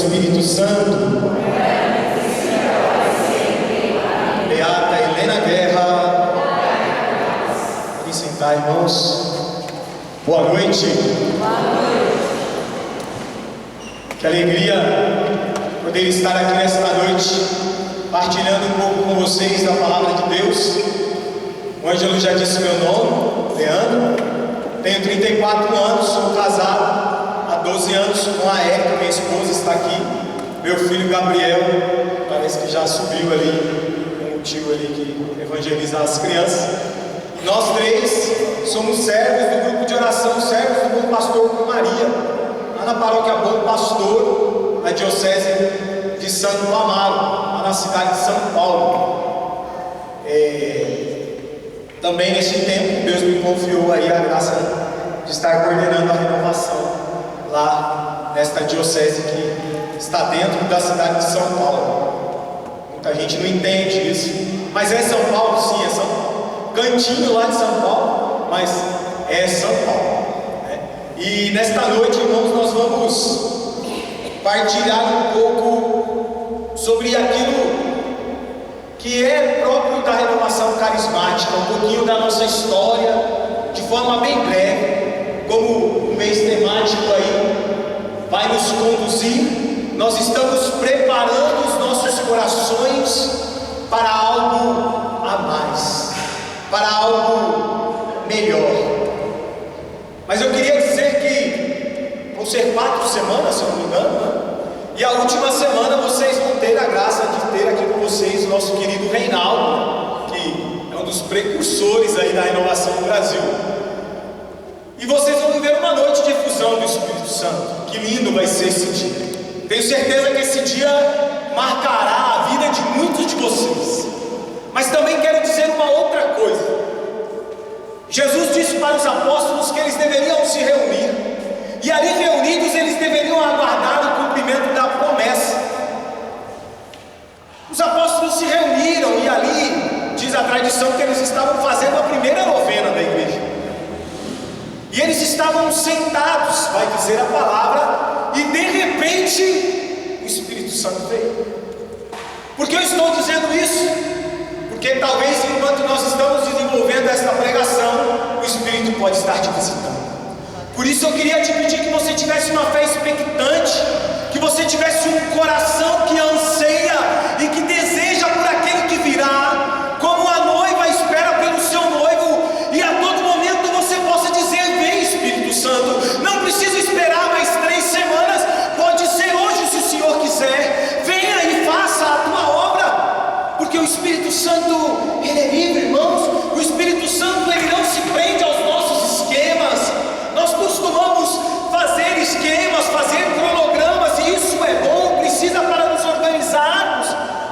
Espírito Santo. Beata Helena Guerra. Podem sentar, irmãos. Boa noite. Que alegria poder estar aqui nesta noite, partilhando um pouco com vocês da palavra de Deus. O Ângelo já disse meu nome, Leandro. Tenho 34 anos, sou casado há 12 anos com a Érica, minha esposa está aqui. Meu filho Gabriel, parece que já subiu ali, com o tio ali que evangeliza as crianças. Nós três somos servos do grupo de oração, servos do Bom Pastor Maria, lá na paróquia Bom Pastor, na diocese de Santo Amaro, lá na cidade de São Paulo. Também neste tempo, Deus me confiou aí a graça de estar coordenando a renovação lá nesta diocese que está dentro da cidade de São Paulo. Muita gente não entende isso, mas é São Paulo, sim, é São Paulo. Cantinho lá de São Paulo, mas é São Paulo, né? E nesta noite, irmãos, nós vamos partilhar um pouco sobre aquilo que é próprio da renovação carismática, um pouquinho da nossa história, de forma bem breve, como o mês temático aí vai nos conduzir. Nós estamos preparando os nossos corações para algo a mais, para algo melhor. Mas eu queria dizer que vão ser 4 semanas, se eu não me engano, né? E a última semana vocês vão ter a graça de ter aqui com vocês o nosso querido Reinaldo, que é um dos precursores aí da renovação do Brasil. E vocês vão viver uma noite de efusão do Espírito Santo. Que lindo vai ser esse dia. Tenho certeza que esse dia marcará a vida de muitos de vocês. Mas também quero dizer uma outra coisa. Jesus disse para os apóstolos que eles deveriam se reunir. E ali reunidos eles deveriam aguardar o cumprimento da promessa. Os apóstolos se reuniram e ali diz a tradição que eles estavam fazendo a primeira novena da igreja. E eles estavam sentados, vai dizer a palavra, e de repente o Espírito Santo veio. Por que eu estou dizendo isso? Porque talvez enquanto nós estamos desenvolvendo esta pregação, o Espírito pode estar te visitando. Por isso eu queria te pedir que você tivesse uma fé expectante, que você tivesse um coração que anseia e que deseja por aquele que virá, como a noiva espera pelo seu noivo, e a todo momento você possa dizer: vem Espírito Santo, não precisa esperar mais 3 semanas, pode ser hoje se o Senhor quiser, venha e faça a tua obra, porque o Espírito Santo, ele é livre, irmãos. O Espírito Santo, ele não se prende aos nossos esquemas. Nós costumamos fazer esquemas, fazer cronogramas, e isso é bom, precisa para nos organizarmos,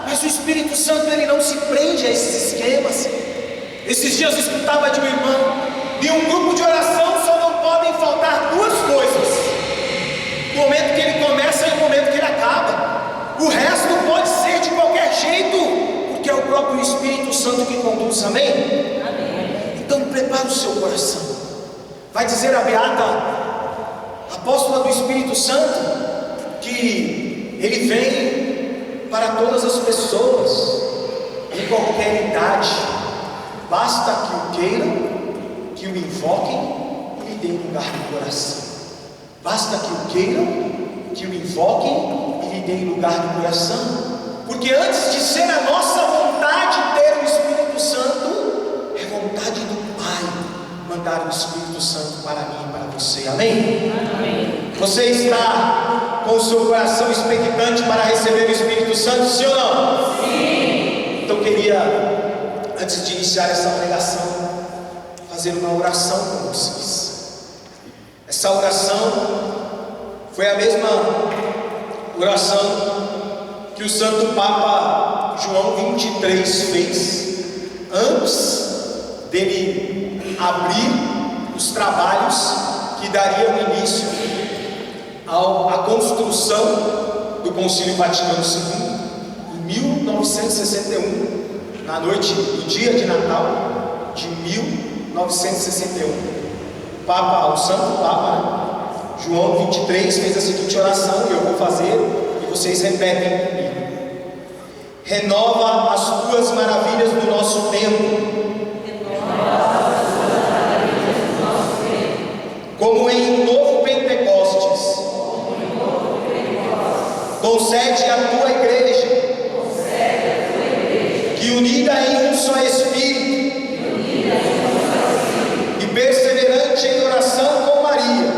mas o Espírito Santo, ele não se prende a esses esquemas. Esses dias eu escutava de um irmão: em um grupo de oração só não podem faltar 2 coisas: o momento que ele começa e o momento que ele acaba. O resto pode ser de qualquer jeito, porque é o próprio Espírito Santo que conduz. Amém? Amém. Então prepara o seu coração. Vai dizer a beata apóstola do Espírito Santo que ele vem para todas as pessoas, em qualquer idade. Basta que o queiram, que o invoquem e lhe deem lugar no coração. Basta que o queiram, que o invoquem e lhe deem lugar no coração. Porque antes de ser a nossa vontade ter o Espírito Santo, é vontade do Pai mandar o Espírito Santo para mim e para você. Amém? Amém. Você está com o seu coração expectante para receber o Espírito Santo, sim ou não? Sim. Então eu queria, antes de iniciar essa pregação, fazer uma oração com vocês. Essa oração foi a mesma oração que o Santo Papa João 23 fez antes dele abrir os trabalhos que dariam início à construção do Concílio Vaticano II, em 1961, na noite do dia de Natal de 1961. O Santo Papa João 23 fez a seguinte oração, e eu vou fazer, e vocês repetem comigo. Renova as tuas maravilhas no nosso tempo. Como em um novo Pentecostes. Concede à tua igreja. Que unida em um só Espírito. E perseverante em oração com Maria.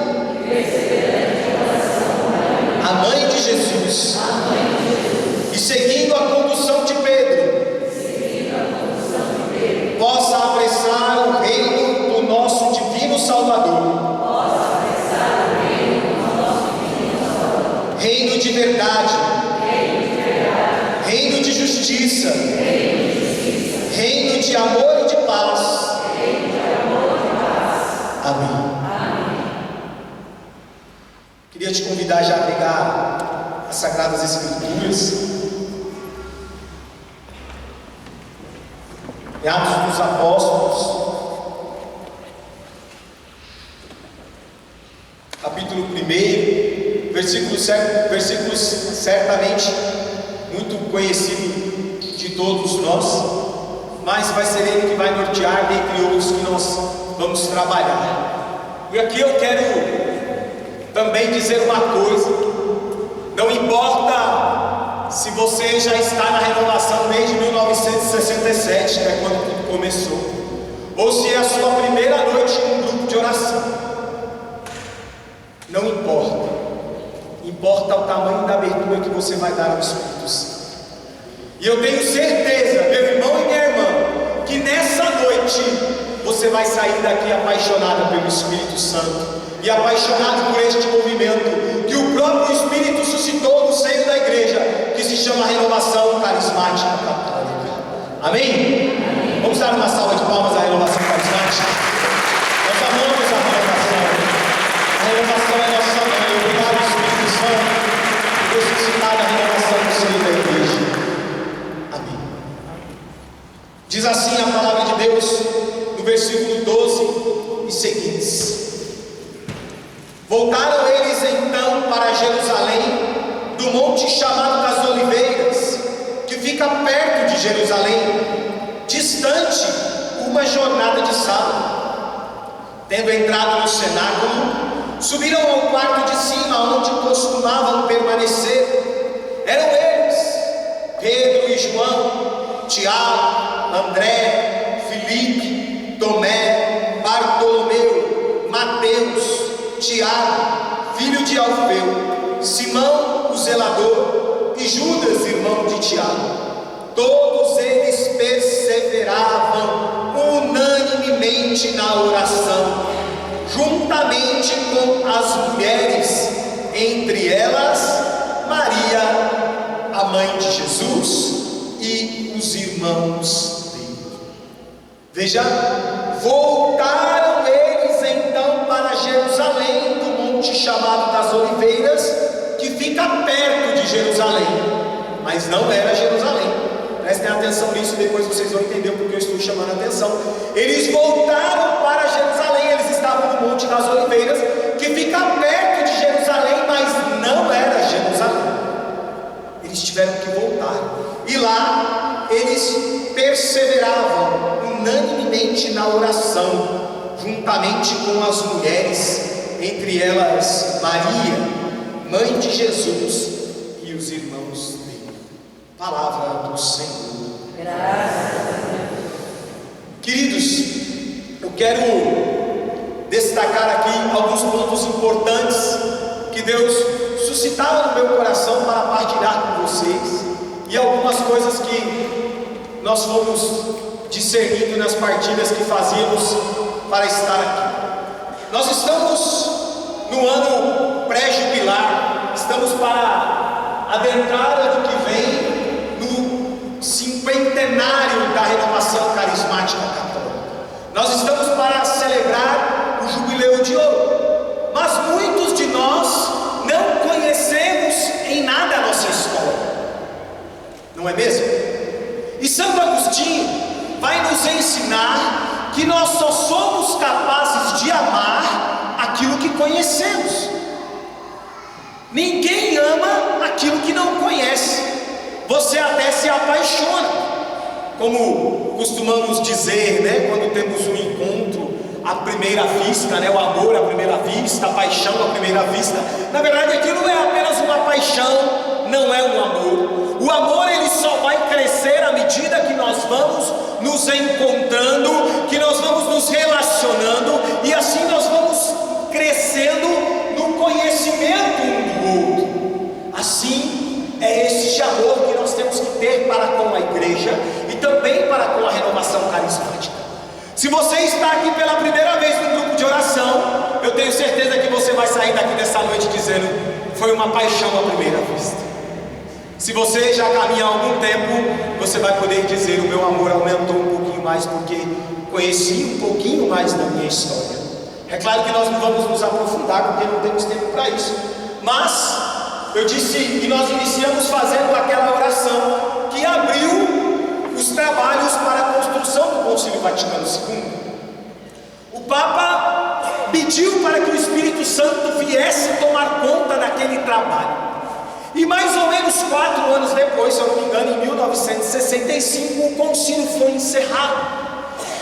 A mãe de Jesus. E seguindo a condução de Pedro. Possa apressar o reino do nosso divino Salvador. Reino de verdade, reino de justiça, reino de amor e de paz. Amém. Queria te convidar já a pegar as Sagradas Escrituras, em Atos dos Apóstolos, capítulo 1. Versículos certamente muito conhecido de todos nós, mas vai ser ele que vai nortear dentre outros que nós vamos trabalhar. E aqui eu quero também dizer uma coisa: não importa se você já está na renovação desde 1967, que é quando tudo começou, ou se é a sua primeira noite em um grupo de oração, não importa. Importa o tamanho da abertura que você vai dar ao Espírito Santo. E eu tenho certeza, meu irmão e minha irmã, que nessa noite você vai sair daqui apaixonada pelo Espírito Santo e apaixonado por este movimento que o próprio Espírito suscitou no seio da igreja, que se chama Renovação Carismática Católica. Amém? Amém. Vamos dar uma salva de palmas à Renovação Carismática. Nós amamos a renovação. A renovação é nossa mãe. Obrigado, Espírito Santo, por suscitar a renovação do seio da igreja. Amém. Diz assim a palavra de Deus no versículo 12 e seguintes: Voltaram eles então para Jerusalém, do monte chamado das Oliveiras, que fica perto de Jerusalém, distante uma jornada de sábado. Tendo entrado no cenáculo, subiram ao quarto de cima, onde costumavam permanecer. Eram eles, Pedro e João, Tiago, André, Filipe, Tomé, Bartolomeu, Mateus, Tiago, filho de Alfeu, Simão, o zelador, e Judas, irmão de Tiago. Todos eles perseveravam unanimemente na oração, juntamente com as mulheres, entre elas Maria, a mãe de Jesus, e os irmãos dele. Veja, voltaram eles então para Jerusalém, do monte chamado das Oliveiras, que fica perto de Jerusalém, mas não era Jerusalém. Prestem atenção nisso, depois vocês vão entender porque eu estou chamando a atenção. Eles voltaram para Jerusalém, eles estavam no Monte das Oliveiras, que fica perto de Jerusalém, mas não era Jerusalém. Eles tiveram que voltar, e lá eles perseveravam unanimemente na oração, juntamente com as mulheres, entre elas Maria, mãe de Jesus, e os irmãos dele. Palavra do Senhor. Graças a Deus. Queridos, eu quero destacar aqui alguns pontos importantes que Deus suscitava no meu coração para partilhar com vocês, e algumas coisas que nós fomos discernindo nas partilhas que fazíamos para estar aqui. Nós estamos no ano pré-jubilar, estamos para adentrar ano que vem no cinquentenário da Renovação Carismática Católica. Nós estamos para celebrar o Jubileu de Ouro, mas muitos de nós não conhecemos em nada a nossa história, não é mesmo? E Santo Agostinho vai nos ensinar que nós só somos capazes de amar aquilo que conhecemos. Ninguém ama aquilo que não se apaixona, como costumamos dizer, né? Quando temos um encontro à primeira vista, né? O amor à primeira vista, a paixão à primeira vista. Na verdade, aquilo não é apenas uma paixão, não é um amor. O amor, ele só vai crescer à medida que nós vamos nos encontrando, que nós vamos nos relacionando, e assim nós vamos crescendo no conhecimento um do outro. Assim é este amor que nós temos que ter para com a igreja e também para com a renovação carismática. Se você está aqui pela primeira vez no grupo de oração, eu tenho certeza que você vai sair daqui dessa noite dizendo: foi uma paixão à primeira vista. Se você já caminha há algum tempo, você vai poder dizer: o meu amor aumentou um pouquinho mais porque conheci um pouquinho mais da minha história. É claro que nós não vamos nos aprofundar porque não temos tempo para isso, mas eu disse que nós iniciamos fazendo aquela oração que abriu os trabalhos para a construção do Concílio Vaticano II. O Papa pediu para que o Espírito Santo viesse tomar conta daquele trabalho. E mais ou menos 4 anos depois, se eu não me engano, em 1965, o concílio foi encerrado.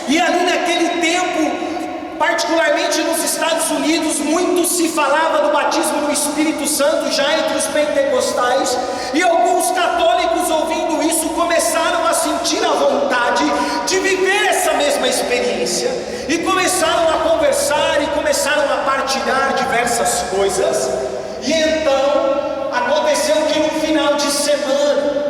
E ali naquele tempo, particularmente nos Estados Unidos, muito se falava do batismo no Espírito Santo já entre os pentecostais, e alguns católicos, ouvindo isso, começaram a sentir a vontade de viver essa mesma experiência, e começaram a conversar, e começaram a partilhar diversas coisas. E então aconteceu que no final de semana,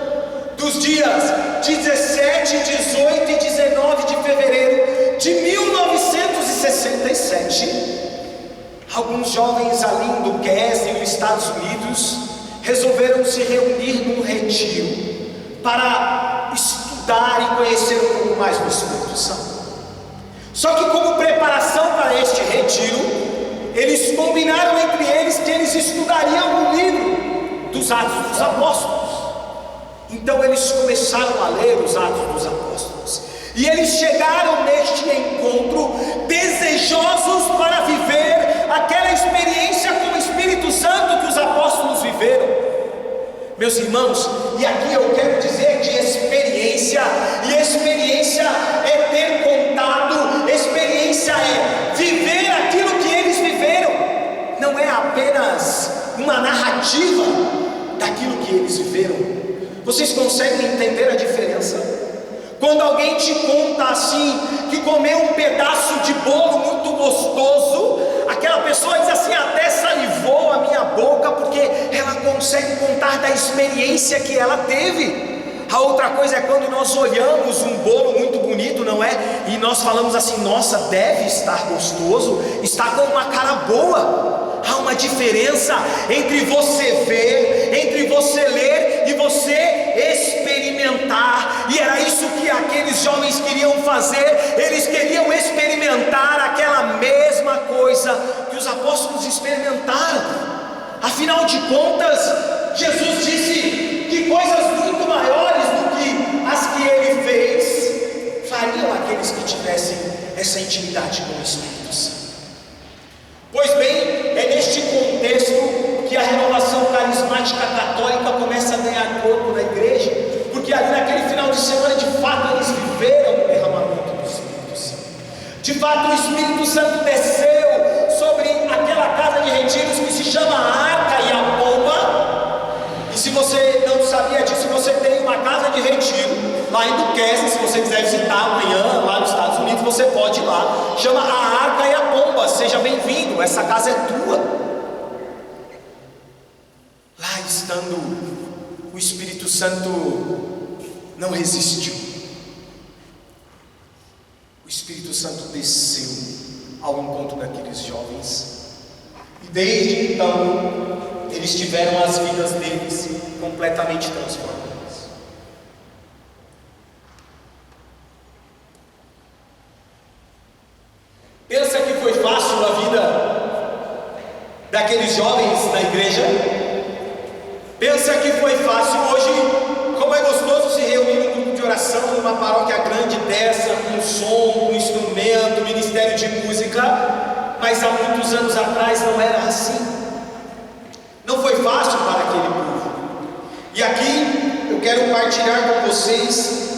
dos dias 17, 18 e 19 de fevereiro de 1967, alguns jovens ali em Duquesne, nos Estados Unidos, resolveram se reunir num retiro para estudar e conhecer um pouco mais do Espírito Santo. Só que, como preparação para este retiro, eles combinaram entre eles que eles estudariam o livro dos Atos dos Apóstolos. Então eles começaram a ler os Atos dos Apóstolos, e eles chegaram neste encontro desejosos para viver aquela experiência com o Espírito Santo que os apóstolos viveram. Meus irmãos, e aqui eu quero dizer de experiência, e experiência é ter contato, experiência é viver aquilo que eles viveram, não é apenas uma narrativa daquilo que eles viveram. Vocês conseguem entender a diferença? Quando alguém te conta assim, que comeu um pedaço de bolo muito gostoso, aquela pessoa diz assim: até salivou a minha boca, porque ela consegue contar da experiência que ela teve. A outra coisa é quando nós olhamos um bolo muito bonito, não é? E nós falamos assim: nossa, deve estar gostoso, está com uma cara boa. Há uma diferença entre você ver, entre você ler e você experimentar. E era isso que aqueles jovens queriam fazer. Eles queriam experimentar aquela mesma coisa que os apóstolos experimentaram. Afinal de contas, Jesus disse que coisas muito maiores do que as que ele fez fariam aqueles que tivessem essa intimidade com o Espírito Santo. Pois bem, é neste contexto que a renovação carismática católica começa a ganhar corpo na igreja, porque ali naquele final de semana, de fato, eles viveram o derramamento do Espírito Santo. De fato, o Espírito Santo desceu sobre aquela casa de retiros que se chama a Arca e a Pomba. E se você não sabia disso, você tem uma casa de retiro lá em Duquesne. Se você quiser visitar amanhã lá nos Estados Unidos, você pode ir lá. Chama a Arca e a Pomba. Seja bem-vindo, essa casa é tua. Lá estando, o Espírito Santo não resistiu. O Espírito Santo desceu ao encontro daqueles jovens, e desde então eles tiveram as vidas deles completamente transformadas. Pensa que foi fácil a vida daqueles jovens na igreja? Pensa que foi fácil hoje? Como é gostoso se reunir num grupo de oração, numa paróquia grande dessa, com som, com instrumento, ministério de música. Mas há muitos anos atrás não era assim. Não foi fácil para aquele povo. E aqui eu quero quero partilhar com vocês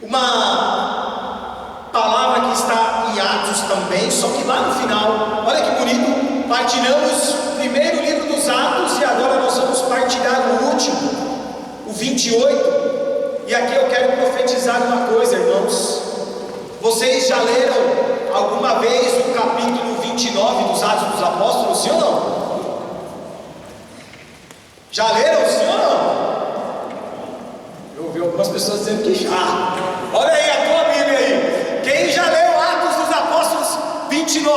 uma palavra que está em Atos também, só que lá no final, olha que bonito, partilhamos o primeiro livro dos Atos e agora nós vamos partilhar o último, o 28. E aqui eu quero profetizar uma coisa, irmãos. Vocês já leram alguma vez o capítulo 29 dos Atos dos Apóstolos, sim ou não? Já leram, sim ou não? Eu ouvi algumas pessoas dizendo que já. Olha aí a tua Bíblia aí. Quem já leu Atos dos Apóstolos 29?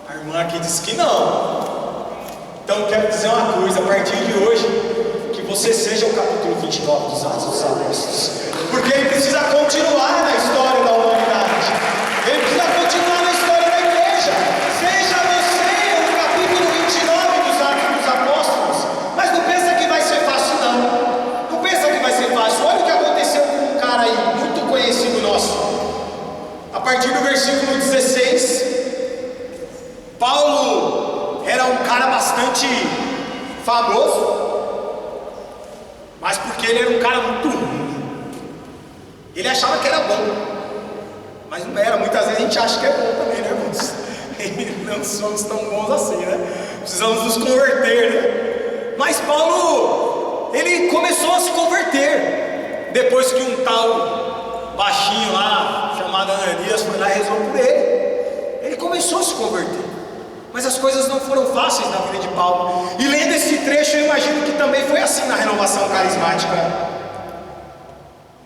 A irmã aqui disse que não. Então eu quero dizer uma coisa, a partir de hoje, que você seja o capítulo 29 dos Atos dos Apóstolos, porque ele precisa continuar na história da humanidade, ele precisa continuar na história da igreja. Seja você o capítulo 29 dos Atos dos Apóstolos, mas não pensa que vai ser fácil não, não pensa que vai ser fácil. Olha o que aconteceu com um cara aí, muito conhecido nosso, a partir do versículo 16, Paulo era um cara bastante famoso, mas porque ele era um cara muito ruim. Ele achava que era bom, mas não era. Muitas vezes a gente acha que é bom também, né, irmãos? Não somos tão bons assim, né? Precisamos nos converter, né? Mas Paulo, ele começou a se converter depois que um tal baixinho lá, chamado Ananias, foi lá e rezou por ele. Ele começou a se converter. Mas as coisas não foram fáceis na vida de Paulo. E lendo esse trecho, eu imagino que também foi assim na renovação carismática.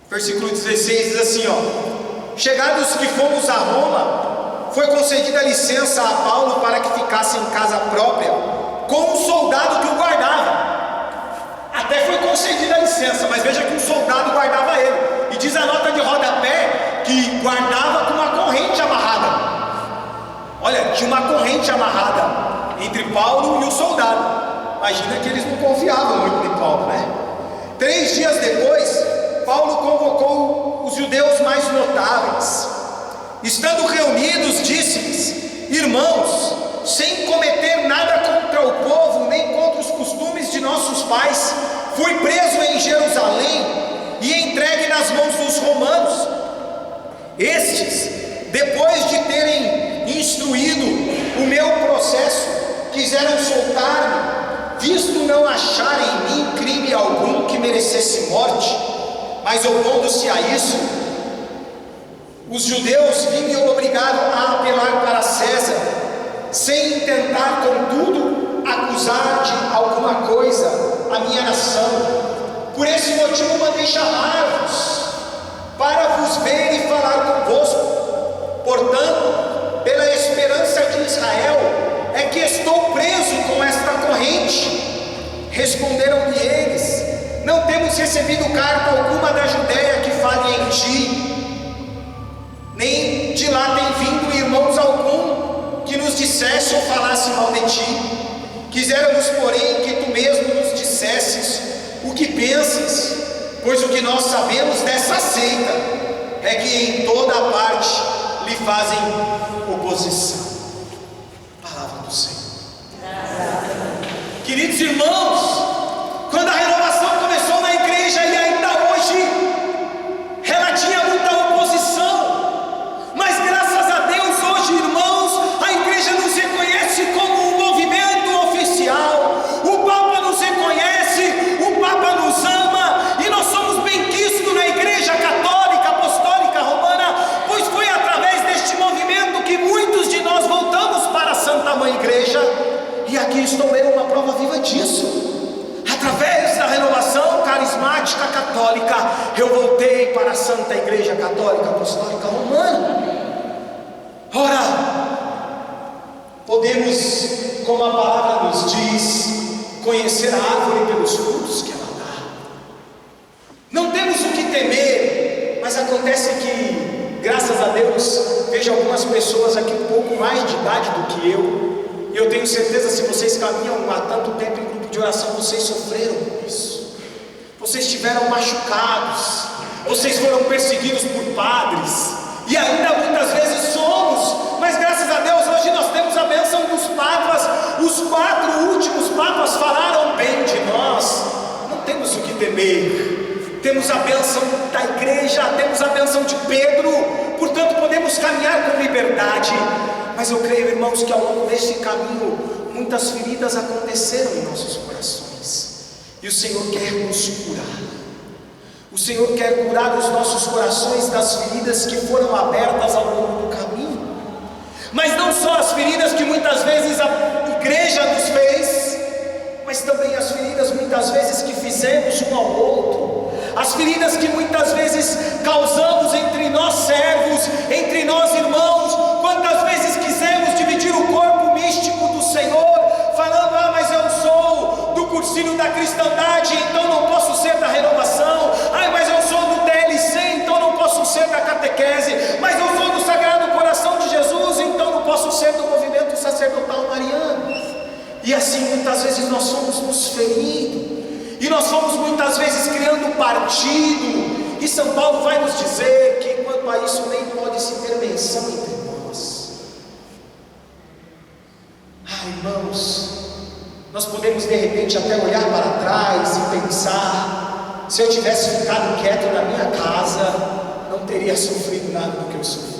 Versículo 16 diz assim, ó: chegados que fomos a Roma, foi concedida licença a Paulo para que ficasse em casa própria, com um soldado que o guardava. Até foi concedida a licença, mas veja que um soldado guardava ele. E diz a nota de rodapé que guardava com uma corrente amarrada. Olha, tinha uma corrente amarrada entre Paulo e o soldado. Imagina que eles não confiavam muito em Paulo, né? 3 dias depois, Paulo convocou os judeus mais notáveis. Estando reunidos, disse-lhes: irmãos, sem cometer nada contra o povo, nem contra os costumes de nossos pais, fui preso em Jerusalém e entregue nas mãos dos romanos. Estes, depois de terem instruído o meu processo, quiseram soltar-me, visto não acharem em mim crime algum que merecesse morte. Mas opondo-se a isso, os judeus vi-me obrigado a apelar para César, sem intentar, contudo, acusar de alguma coisa a minha nação. Por esse motivo mandei chamar-vos, para vos ver e falar convosco. Portanto, pela esperança de Israel, é que estou preso com esta corrente. Responderam-lhe eles: não temos recebido carta alguma da Judéia que fale em ti, nem de lá tem vindo irmãos algum que nos dissesse ou falasse mal de ti. Quiséramos, porém, que tu mesmo nos dissesses o que pensas, pois o que nós sabemos dessa seita é que em toda a parte lhe fazem oposição. Palavra do Senhor. Queridos irmãos, quando a renovação começou na igreja e ainda hoje, ela tinha muita oposição, mas graças a Deus hoje, irmãos, a igreja nos reconhece como um movimento oficial. O Papa nos reconhece, o Papa nos ama, e nós somos benquistos na igreja católica, apostólica, romana, pois foi através deste movimento que muitos de nós voltamos para a Santa Mãe Igreja, e aqui estou eu, uma prova viva disso. Através da renovação carismática católica, eu voltei para a Santa Igreja Católica Apostólica Romana. Ora, podemos, como a palavra nos diz, conhecer a árvore pelos frutos que ela dá. Não temos o que temer, mas acontece que, graças a Deus, vejo algumas pessoas aqui um pouco mais de idade do que eu, e eu tenho certeza, se vocês caminham há tanto tempo em grupo de oração, vocês sofreram com isso. Vocês estiveram machucados, vocês foram perseguidos por padres, e ainda muitas vezes somos, mas graças a Deus hoje nós temos a bênção dos papas. Os 4 últimos papas falaram bem de nós, temos a bênção da igreja, temos a bênção de Pedro, portanto podemos caminhar com liberdade. Mas eu creio, irmãos, que ao longo deste caminho muitas feridas aconteceram em nossos corações, e o Senhor quer nos curar. O Senhor quer curar os nossos corações das feridas que foram abertas ao longo do caminho, mas não só as feridas que muitas vezes a igreja nos fez, mas também as feridas muitas vezes que fizemos um ao outro, as feridas que muitas vezes causamos entre nós servos, entre nós irmãos. Quantas vezes quisemos dividir o corpo místico do Senhor, falando: ah, mas eu sou do cursinho da cristandade, então não posso ser da renovação. Ah, mas eu sou do TLC, então não posso ser da catequese. Mas eu sou do Sagrado Coração de Jesus, então não posso ser do movimento sacerdotal mariano. E assim muitas vezes nós fomos nos ferindo, e nós fomos muitas vezes criando partido. E São Paulo vai nos dizer que quanto a isso nem pode se ter menção entre nós. Irmãos, nós podemos de repente até olhar para trás e pensar: se eu tivesse ficado quieto na minha casa, não teria sofrido nada do que eu sofri.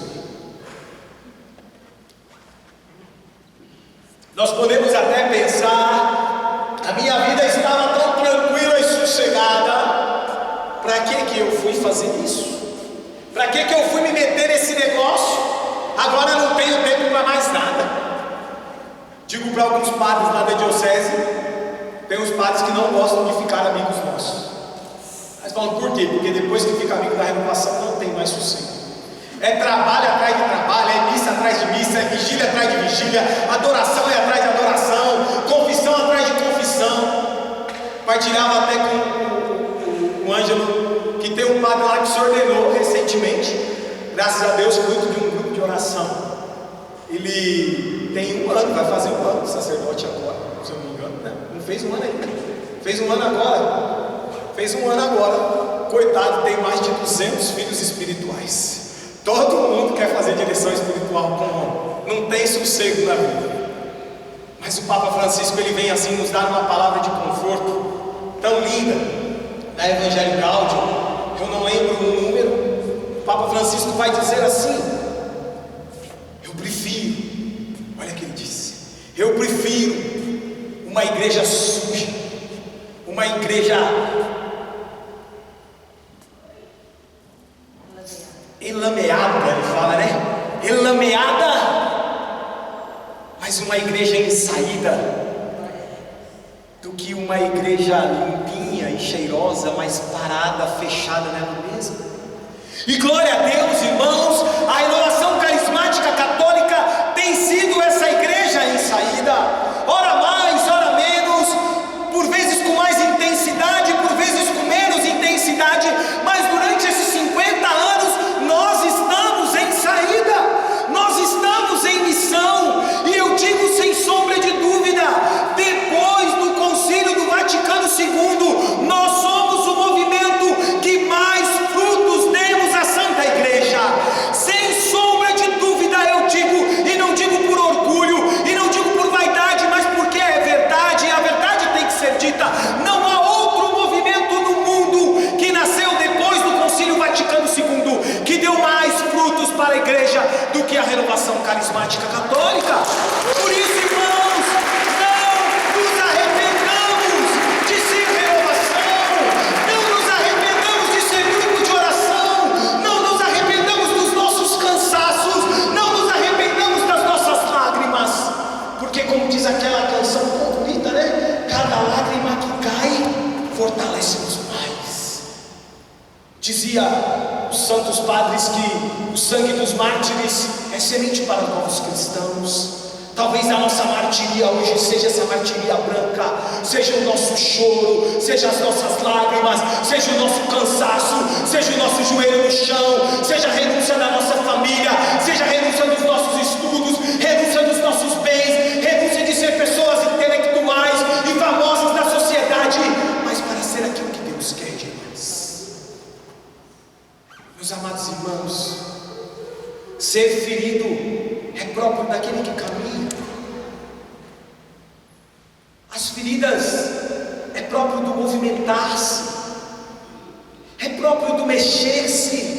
Nós podemos até pensar: a minha vida estava tão tranquila e sossegada, para que eu fui fazer isso? Para que eu fui me meter nesse negócio? Agora não tenho tempo para mais nada. Digo para alguns padres lá da diocese, tem uns padres que não gostam de ficar amigos nossos. Mas falam: por quê? Porque depois que fica amigo da renovação não tem mais sossego. É trabalho atrás de trabalho, é missa atrás de missa, é vigília atrás de vigília, adoração é atrás de adoração, confissão atrás de confissão. Partilhava até com o Ângelo que tem um padre lá que se ordenou recentemente, graças a Deus, fruto de um grupo de oração. Ele tem 1 ano, vai fazer 1 ano de sacerdote agora, se eu não me engano, né? Não fez 1 ano ainda, fez 1 ano agora, fez 1 ano agora. Coitado, tem mais de 200 filhos espirituais. Todo mundo quer fazer direção espiritual com o homem, não tem sossego na vida. Mas o Papa Francisco, ele vem assim nos dar uma palavra de conforto tão linda, na Evangelho Gaudium. Eu não lembro o número. O Papa Francisco vai dizer assim: eu prefiro, olha o que ele disse, eu prefiro uma igreja suja, uma igreja enlameada, ele fala, né? Enlameada, mas uma igreja em saída, do que uma igreja limpinha e cheirosa, mas parada, fechada nela mesma. E glória a Deus, irmãos, a renovação carismática católica tem sido essa igreja em saída, ora mais, ora menos, por vezes com mais intensidade, por vezes com menos intensidade, mas durante esses 50 anos nós estamos em saída, nós estamos em missão. E eu digo sem sombra de dúvida, depois do Concílio do Vaticano II, nós somos o movimento que mais frutos demos à Santa Igreja, sem sombra de dúvida. Eu digo, e não digo por orgulho, e não digo por vaidade, mas porque é verdade, e a verdade tem que ser dita. Não há outro movimento no mundo que nasceu depois do Concílio Vaticano II que deu mais frutos para a igreja do que a renovação carismática católica. Por isso, irmãos, não nos arrependamos de ser renovação, não nos arrependamos de ser grupo de oração, não nos arrependamos dos nossos cansaços, não nos arrependamos das nossas lágrimas, porque como diz aquela canção tão bonita, né? Cada lágrima que cai fortalece-nos mais. Dizia os santos padres que o sangue dos mártires é semente para novos cristãos. Talvez a nossa martiria hoje seja essa martiria branca, seja o nosso choro, seja as nossas lágrimas, seja o nosso cansaço, seja o nosso joelho no chão, seja a renúncia da nossa família, seja a renúncia dos nossos estudos, renúncia dos nossos bens, renúncia de ser pessoas intelectuais e famosas da sociedade, mas para ser aquilo que Deus quer de nós. Meus amados irmãos, ser ferido é próprio daquele que caminha. As feridas é próprio do movimentar-se, é próprio do mexer-se.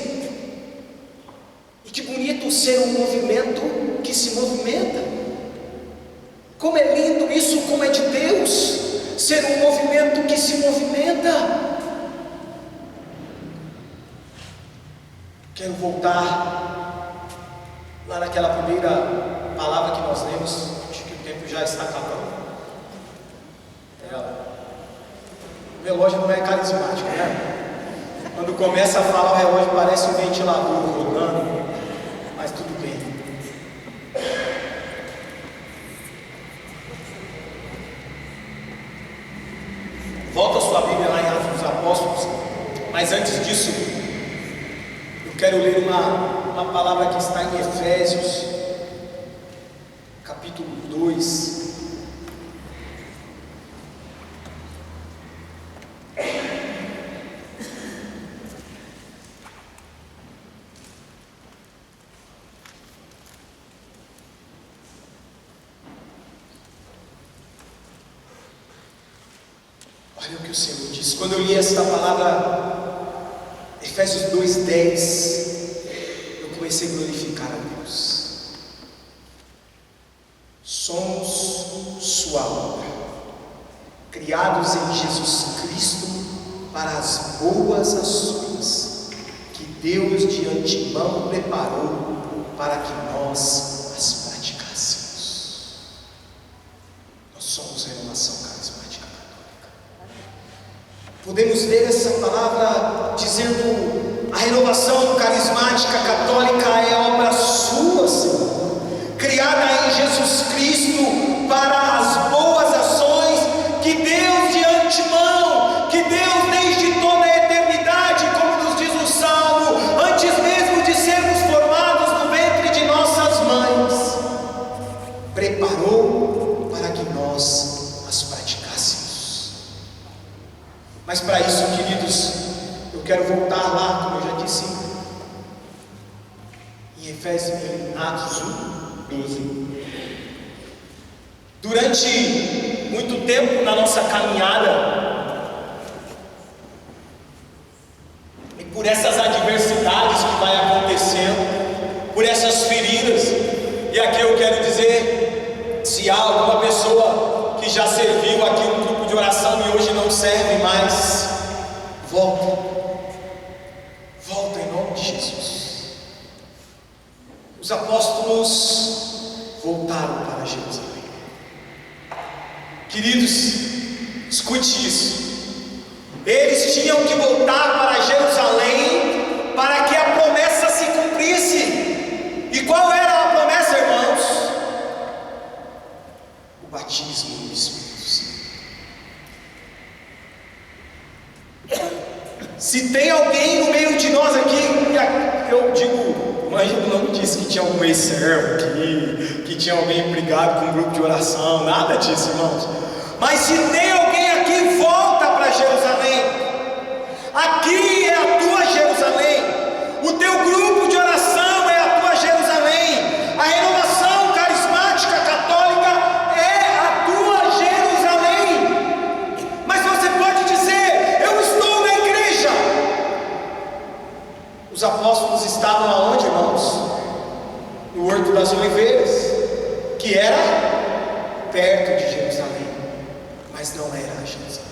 E que bonito ser um movimento que se movimenta. Como é lindo isso, como é de Deus, ser um movimento que se movimenta. Quero voltar lá naquela primeira palavra que nós lemos. Acho que o tempo já está acabando. O relógio não é carismático, né? Quando começa a falar, o relógio parece um ventilador rodando, mas tudo bem. Volta a sua Bíblia lá em Atos dos Apóstolos, mas antes disso, eu quero ler uma palavra que está em Efésios, capítulo 2. Olha o que o Senhor diz. Quando eu li esta palavra, Efésios 2:10, eu comecei a glorificar a Deus. Somos sua obra, criados em Jesus Cristo para as boas ações que Deus de antemão preparou para que nós as praticássemos. Nós somos renovação carismática católica. Podemos ler essa palavra dizendo: a renovação carismática católica é obra sua, Senhor, criada em Jesus Cristo para as boas ações que Deus de antemão, que Deus desde toda a eternidade, como nos diz o Salmo, antes mesmo de sermos formados no ventre de nossas mães, preparou para que nós as praticássemos. Mas para isso, queridos, eu quero voltar lá, como eu já disse, em Efésios, em Atos 1:12. Durante muito tempo na nossa caminhada, e por essas adversidades que vai acontecendo, por essas feridas, e aqui eu quero dizer, se há alguma pessoa que já serviu aqui um grupo de oração e hoje não serve mais, volta em nome de Jesus. Os apóstolos voltaram para Jerusalém. Queridos, escute isso. Eles tinham que voltar para Jerusalém para que a promessa se cumprisse. E qual era a promessa, irmãos? O batismo no Espírito Santo. Se tem alguém no meio de nós aqui, eu digo, mas eu não disse que tinha algum ex-servo aqui, que tinha alguém brigado com um grupo de oração, nada disso, irmãos. Mas se tem alguém aqui, volta para Jerusalém. Aqui é a tua Jerusalém. O teu grupo de oração é a tua Jerusalém. A renovação carismática católica é a tua Jerusalém. Mas você pode dizer: eu estou na igreja. Os apóstolos estavam aonde, irmãos? No Horto das Oliveiras, que era perto de Jerusalém, mas não era Jerusalém.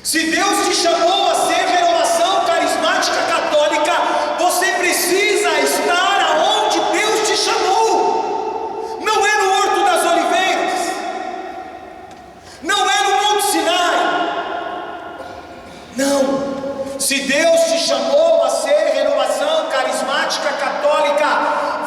Se Deus te chamou a ser renovação carismática católica, você precisa estar aonde Deus te chamou. Não é no Horto das Oliveiras, não é no Monte Sinai. Não. Se Deus te chamou a ser renovação carismática católica,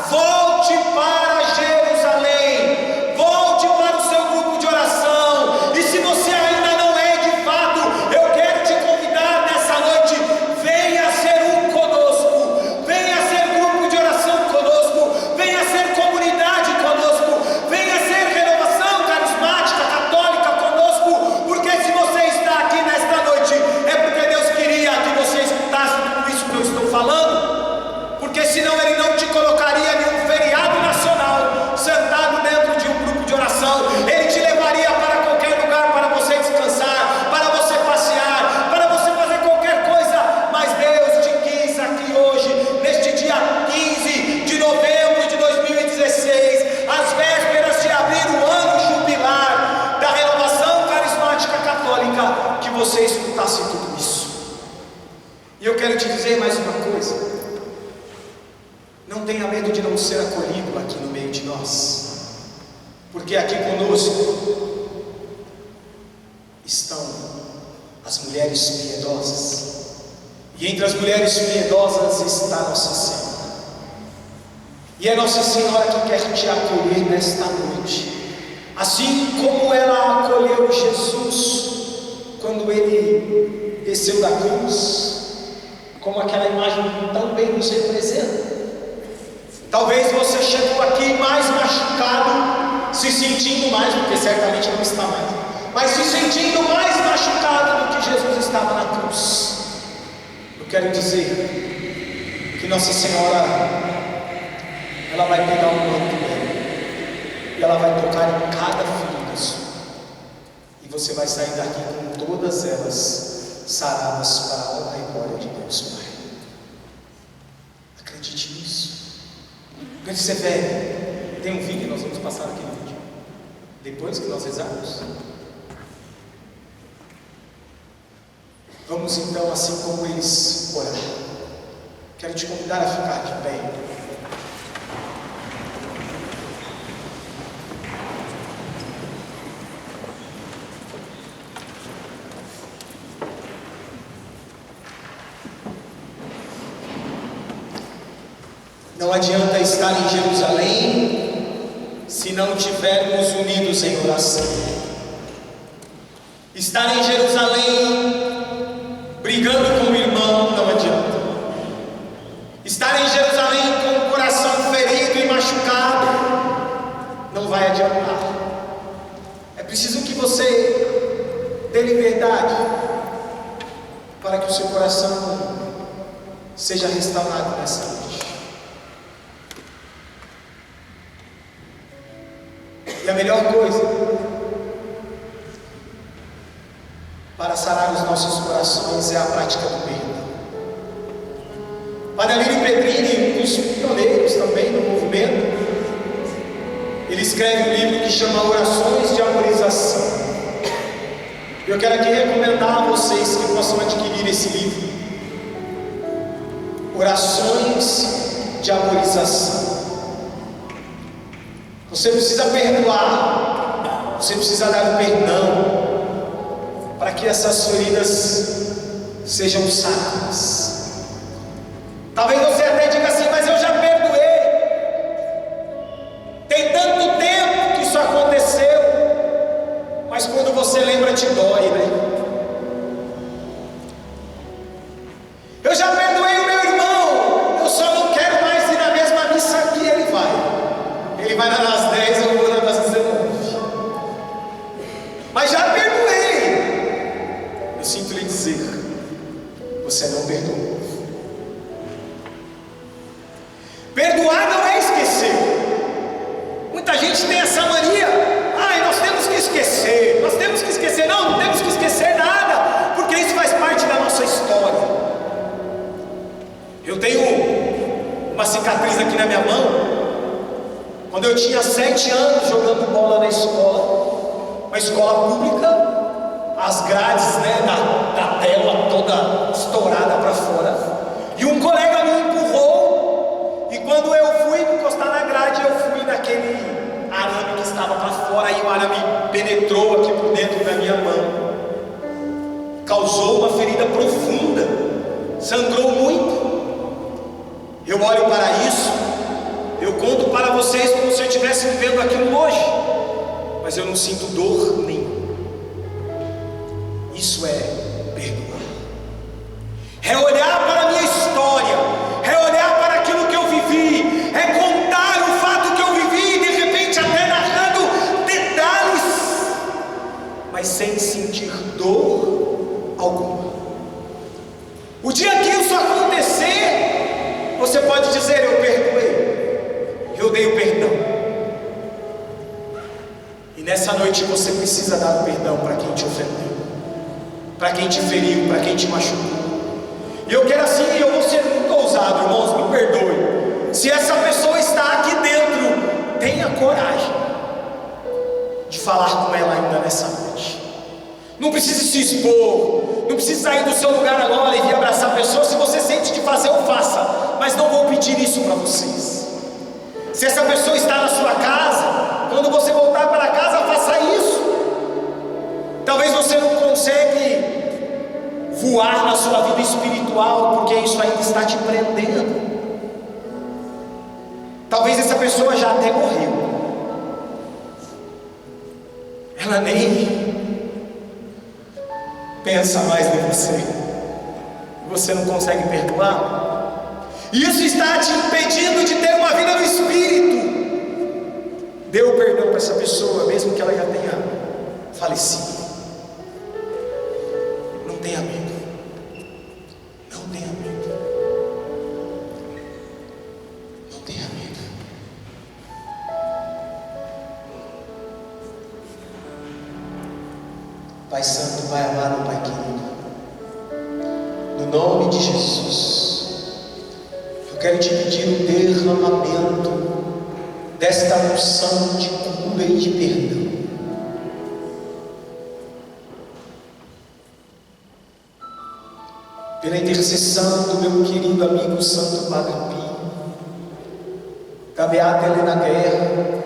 volte para Jerusalém, volte para o seu grupo de oração. E se você ainda não é de fato, eu quero te convidar nessa noite: venha ser um conosco, venha ser grupo de oração conosco, venha ser comunidade conosco, venha ser renovação carismática católica conosco, porque se você está aqui nesta noite, é porque Deus queria que você estivesse você escutasse tudo isso. E eu quero te dizer mais uma coisa: não tenha medo de não ser acolhido aqui no meio de nós, porque aqui conosco estão as mulheres piedosas, e entre as mulheres piedosas está Nossa Senhora. E é Nossa Senhora que quer te acolher nesta noite, assim como ela acolheu Jesus quando ele desceu da cruz, como aquela imagem tão bem nos representa. Talvez você chegou aqui mais machucado, se sentindo mais, porque certamente não está mais, mas se sentindo mais machucado do que Jesus estava na cruz. Eu quero dizer que Nossa Senhora, ela vai pegar o manto dela e ela vai tocar em cada ferida sua, e você vai sair daqui com todas elas saradas para a honra e glória de Deus Pai. Acredite nisso. Quando você vê, tem um vídeo, nós vamos passar aquele vídeo depois que nós rezarmos. Vamos então, assim como eles oraram, quero te convidar a ficar de pé. Não adianta estar em Jerusalém se não estivermos unidos em oração. Estar em Jerusalém brigando com o irmão não adianta. Estar em Jerusalém com o coração ferido e machucado não vai adiantar. É preciso que você dê liberdade para que o seu coração seja restaurado nessa noite. E a melhor coisa para sarar os nossos corações é a prática do perdão. Padre Alírio Pedrini, um dos pioneiros também no movimento, ele escreve um livro que chama Orações de Amorização. Eu quero aqui recomendar a vocês que possam adquirir esse livro. Orações de Amorização. Você precisa perdoar, você precisa dar o perdão, para que essas feridas sejam saradas. Talvez você até diga assim: mas eu já perdoei, tem tanto tempo que isso aconteceu. Mas quando você lembra, te dói, né? Eu já perdoei o meu irmão, eu só não quero mais ir na mesma missa que ele vai. Ele vai nas 10, eu vou nas 19. Mas já perdoei. Eu sinto lhe dizer, você não perdoou. Perdoar não é esquecer. Muita gente tem essa mania: ai, nós temos que esquecer, nós temos que esquecer. Não, não temos que esquecer nada, porque isso faz parte da nossa história. Eu tenho uma cicatriz aqui na minha mão. Quando eu tinha 7 anos, jogando bola na escola, uma escola pública, as grades, né, da tela toda estourada para fora, e um colega me empurrou, e quando eu fui encostar na grade, eu fui naquele arame que estava para fora, e o arame penetrou aqui por dentro da minha mão, causou uma ferida profunda, sangrou muito. Eu olho para isso, eu conto para vocês como se eu estivesse vivendo aquilo hoje, mas eu não sinto dor nenhuma. Isso é perdoar, é olhar para a minha história, é olhar para aquilo que eu vivi, é contar o fato que eu vivi, de repente até narrando detalhes, mas sem sentir dor alguma. O dia que isso acontecer, você pode dizer: eu perdoei, eu dei o perdão. E nessa noite você precisa dar o perdão para quem te ofendeu, para quem te feriu, para quem te machucou. E eu quero assim, eu vou ser muito ousado, irmãos, me perdoe. Se essa pessoa está aqui dentro, tenha coragem de falar com ela ainda nessa noite. Não precisa se expor, não precisa sair do seu lugar agora e vir abraçar pessoas. Se você sente de fazer, eu faça, mas não vou pedir isso para vocês. Se essa pessoa está na sua casa, quando você voltar para casa, faça isso. Talvez você não consegue voar na sua vida espiritual, porque isso ainda está te prendendo. Talvez essa pessoa já até morreu, ela nem pensa mais em você, você não consegue perdoar. Isso está te impedindo de ter uma vida no Espírito. Dê o perdão para essa pessoa, mesmo que ela já tenha falecido. Não tenha medo, não tenha medo, não tenha medo. Pai Santo, Pai amado, Pai querido, no nome de Jesus, eu quero te pedir um derramamento desta unção de cura e de perdão. Pela intercessão do meu querido amigo Santo Padre Pio, da Beata Helena Guerra,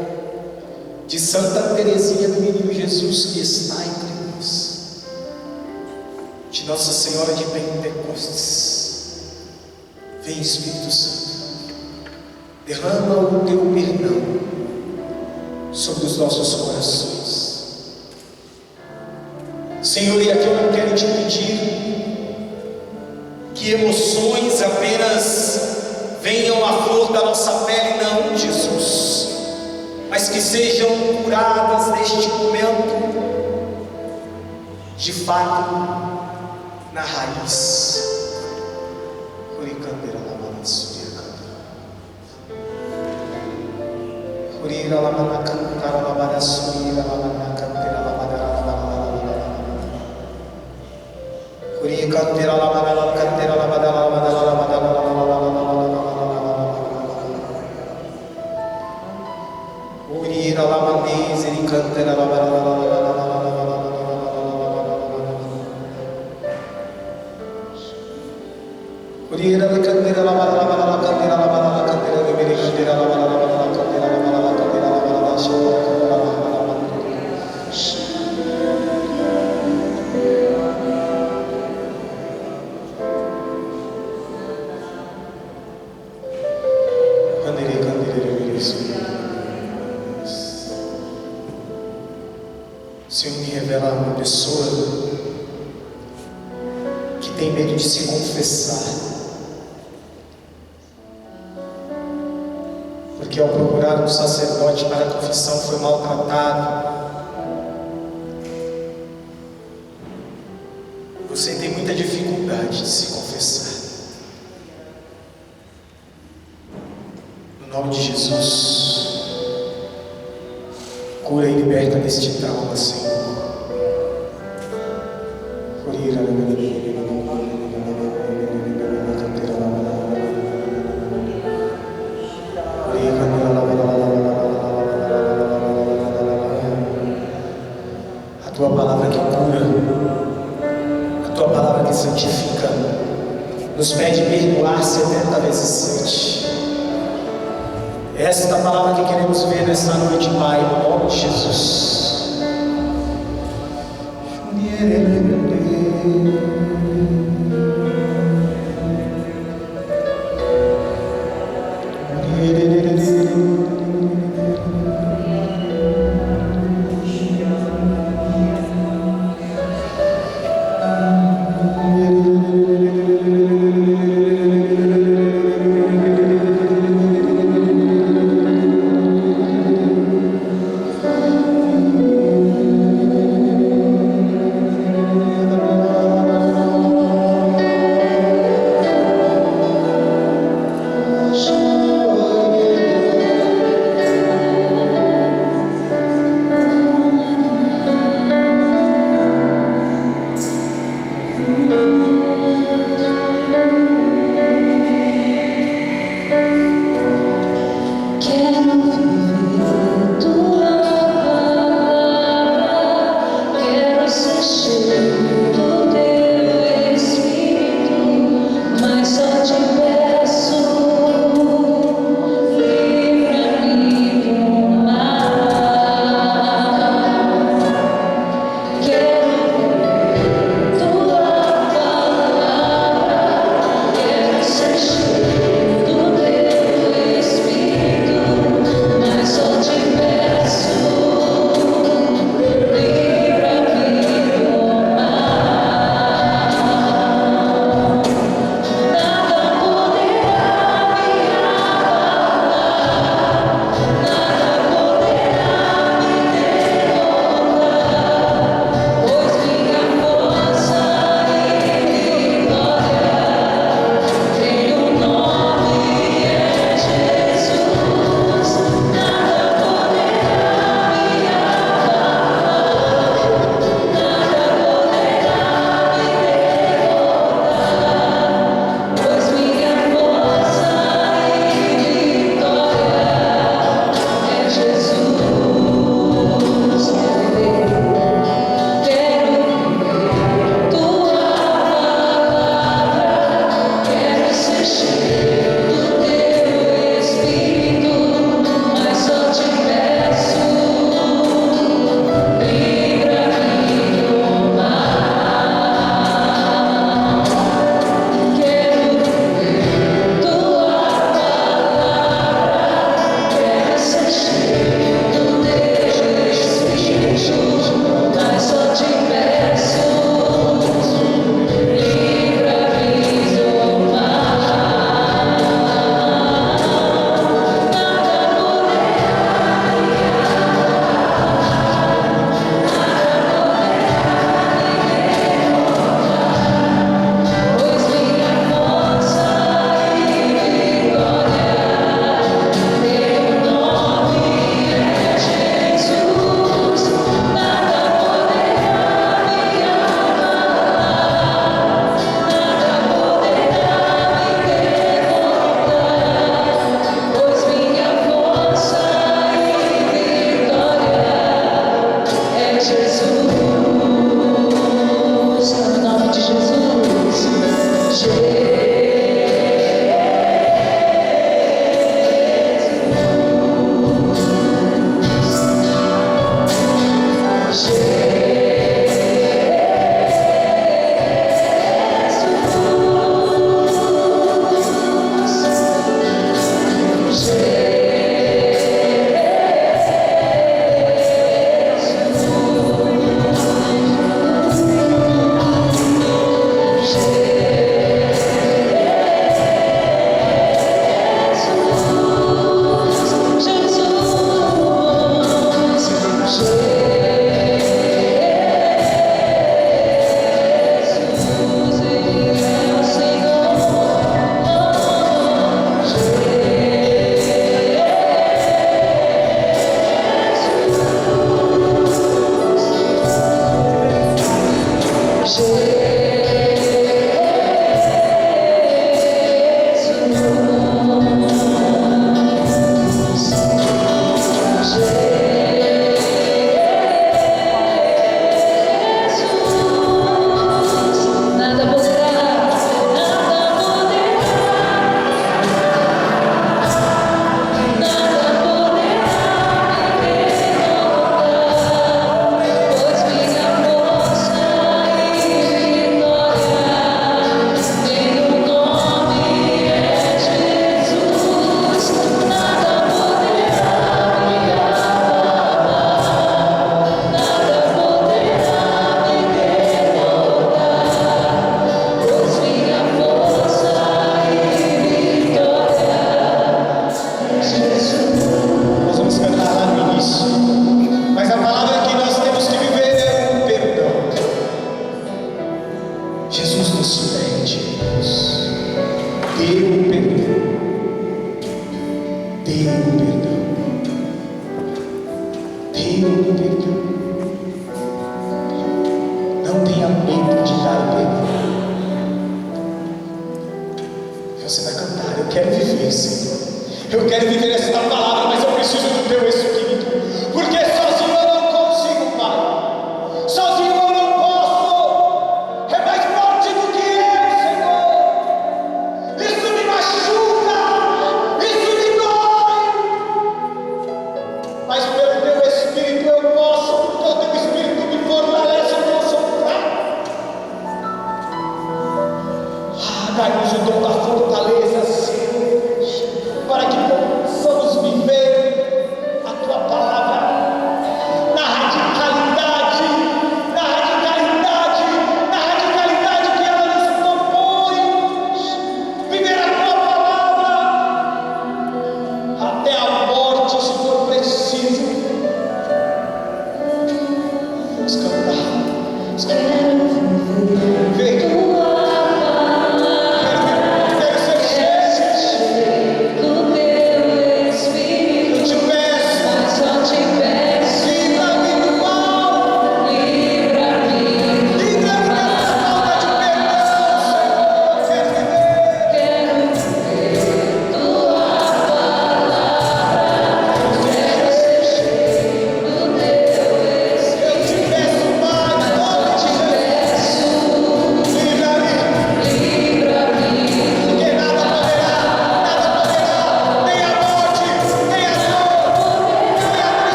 de Santa Teresinha do Menino Jesus que está entre nós, de Nossa Senhora de Pentecostes, vem Espírito Santo, derrama o teu perdão sobre os nossos corações. Senhor, e aqui eu não quero te pedir que emoções apenas venham à flor da nossa pele, não, Jesus, mas que sejam curadas neste momento, de fato, na raiz. Senhor, me revela uma pessoa que tem medo de se confessar, porque ao procurar um sacerdote para a confissão foi maltratado. Você tem muita dificuldade de se confessar. No nome de Jesus, cura e liberta deste trauma, Senhor. A tua palavra que cura, a tua palavra que santifica, nos pede perdoar 70 vezes 7. Esta é a palavra que queremos ver nesta noite, Pai, no nome de Jesus. Eu quero viver esta palavra, mas eu preciso do teu Espírito, porque sozinho eu não consigo, Pai. Sozinho eu não posso. Dai-nos o dom da fortaleza,